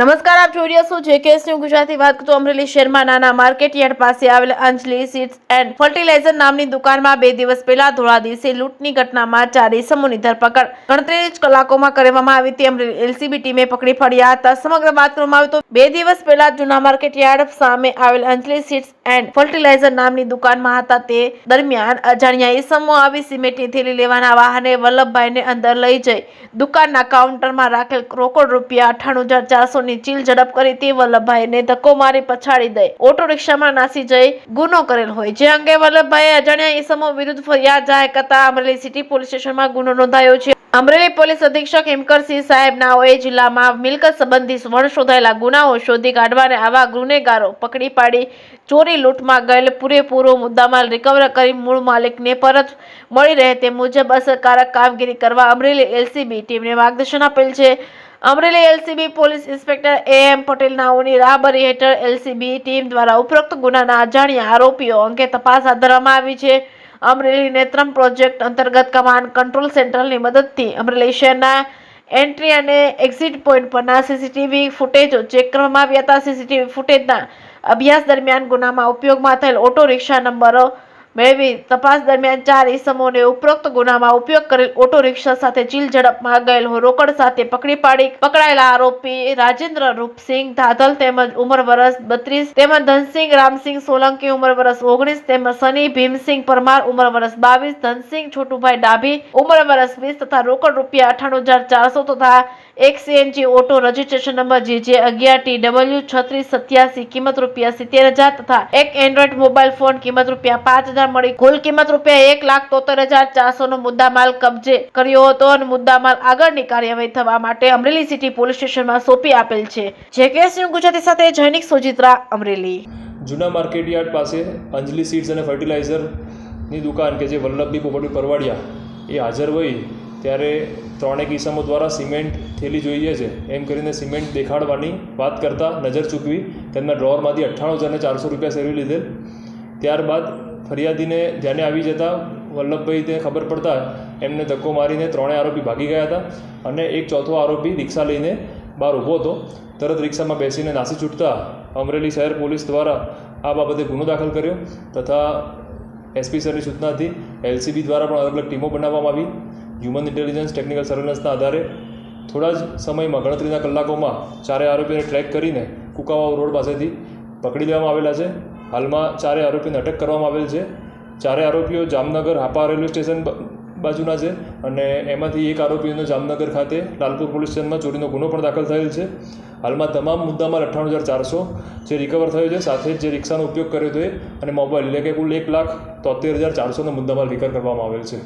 નમસ્કાર, આપ જોઈ રહ્યા છો જેકેએસ ન્યૂઝ ગુજરાતી. વાત કરતો અમરેલી શહેરમાં નાના માર્કેટ યાર્ડ પાસે આવેલ અંજલિ સીડ્સ એન્ડ ફર્ટિલાઇઝર નામની દુકાનમાં 2 દિવસ પહેલા ધોળા દિવસે લૂંટની ઘટનામાં 4 ઇસમોની ધરપકડ ગણતરી જ કલાકોમાં કરવામાં આવી હતી. અમરેલી એલસીબી ટીમે પકડી પાડ્યા હતા. સમગ્ર વાત કરવામાં આવે તો 2 દિવસ પહેલા જૂના માર્કેટ યાર્ડ સામે આવેલ અંજલિ સીડ્સ એન્ડ ફર્ટિલાઇઝર નામની દુકાનમાં હતા. તે દરમિયાન અજાણ્યા ઇસમો આવી સિમેન્ટની થેલી લેવાના વાહને વલ્લભભાઈને અંદર લઈ જઈ દુકાનના કાઉન્ટરમાં રાખેલ રોકડ રૂપિયા 98,400 ની ચીલ ઝડપ કરી તે વલ્લભભાઈને ધક્કો મારી પછાડી દઈ ઓટો રિક્ષામાં નાસી જઈ ગુનો કરેલ હોય, જે અંગે વલ્લભભાઈએ અજાણ્યા ઇસમો વિરુદ્ધ ફરિયાદ જાહેર કરતા અમરેલી સિટી પોલીસ સ્ટેશનમાં ગુનો નોંધાયો છે. અમરેલી પોલીસ અધિક્ષક હિમકરસિંહ સાહેબ નાઓએ જિલ્લામાં મિલકત સંબંધી વણ શોધાયેલા ગુનાઓ શોધી કાઢવા અને આવા ગુનેગારો પકડી પાડી ચોરી લૂંટમાં ગયેલ પૂરેપૂરો મુદ્દામાલ રિકવર કરી મૂળ માલિકને પરત મળી રહે તે મુજબ અસરકારક કામગીરી કરવા અમરેલી એલસીબી ટીમને માર્ગદર્શન આપેલ છે. Amreli LCB police inspector AM Patel નાઓની રાહબરી હેઠળ એલસીબી ટીમ દ્વારા ઉપરોક્ત ગુનાના અજાણ્યા આરોપીઓ અંગે તપાસ હાથ ધરવામાં આવી છે. અમરેલી નેત્રમ પ્રોજેક્ટ અંતર્ગત કમાન્ડ કંટ્રોલ સેન્ટરની મદદથી અમરેલી શહેરના એન્ટ્રી અને એક્ઝિટ પોઈન્ટ પરના સીસીટીવી ફૂટેજો ચેક કરવામાં આવ્યા હતા. સીસીટીવી ફૂટેજના અભ્યાસ દરમિયાન ગુનામાં ઉપયોગમાં થયેલ ઓટો રિક્ષા નંબરો મેળવી તપાસ દરમિયાન 4 ઇસમોને ઉપરોક્ત ગુનામાં ઉપયોગ કરેલ ઓટો રિક્ષા સાથે ચીલ ઝડપમાં ગયેલ રોકડ સાથે પકડી પાડી પકડાયેલા આરોપી રાજેન્દ્ર રૂપસિંહ ધાધલ તેમજ ઉંમર વર્ષ 32 તેમજ ધનસિંહ રામસિંહ સોલંકી ઉંમર વર્ષ 19 તેમજ સની ભીમસિંહ પરમાર ઉંમર વર્ષ 22 ધનસિંહ છોટુભાઈ ડાભી ઉંમર વર્ષ 20 તથા રોકડ રૂપિયા 98,400 તથા એક CNG auto registration number JJ11TW 3687 કિંમત રૂપિયા 70,000 તથા એક એન્ડ્રોઇડ મોબાઈલ ફોન કિંમત રૂપિયા 5,000 મળી કુલ કિંમત રૂપિયા 1,73,400 નો મુદ્દામાલ કબજે કર્યો હતો અને મુદ્દામાલ આગળની કાર્યવાહી થવા માટે અમરેલી સિટી પોલીસ સ્ટેશનમાં સોંપી આપેલ છે. જેકેએસ ન્યૂઝ ગુજરાતી સાથે જૈનિક સોજિત્રા, અમરેલી. જૂના માર્કેટ યાર્ડ પાસે અંજલિ સીડ્સ અને ફર્ટિલાઇઝરની દુકાન કે જે વલ્લભભાઈ પોપટભાઈ પરવાડિયા એ હાજર હોય ત્યારે 3 ઇસમો દ્વારા સિમેન્ટ થેલી જોઈએ છે એમ કરીને સિમેન્ટ દેખાડવાની વાત કરતાં નજર ચૂકવી તેમના ડ્રોવરમાંથી 98,400 રૂપિયા સેરવી લીધેલ. ત્યારબાદ ફરિયાદીને ધ્યાને આવી જતાં વલ્લભભાઈ તેને ખબર પડતા એમને ધક્કો મારીને 3 આરોપી ભાગી ગયા હતા અને એક ચોથો આરોપી રિક્ષા લઈને બહાર ઊભો હતો. તરત રિક્ષામાં બેસીને નાસી છૂટતા અમરેલી શહેર પોલીસ દ્વારા આ બાબતે ગુનો દાખલ કર્યો તથા એસપી સરની સૂચનાથી એલસીબી દ્વારા પણ અલગ અલગ ટીમો બનાવવામાં આવી. હ્યુમન ઇન્ટેલિજન્સ ટેકનિકલ સર્વેલન્સના આધારે થોડા જ સમયમાં ગણતરીના કલાકોમાં 4 આરોપીઓને ટ્રેક કરીને કુકાવાવ રોડ પાસેથી પકડી લેવામાં આવેલા છે. હાલમાં 4 આરોપીને અટક કરવામાં આવેલ છે. 4 આરોપીઓ જામનગર હાપા રેલવે સ્ટેશન બાજુના છે અને એમાંથી એક આરોપીનો જામનગર ખાતે લાલપુર પોલીસ સ્ટેશનમાં ચોરીનો ગુનો પણ દાખલ થયેલ છે. હાલમાં તમામ મુદ્દામાલ 98,400 જે રિકવર થયો છે, સાથે જ જે રિક્ષાનો ઉપયોગ કર્યો હતો અને મોબાઈલ એટલે કે કુલ 1,73,400નો મુદ્દામાલ રિકવર કરવામાં આવેલ છે.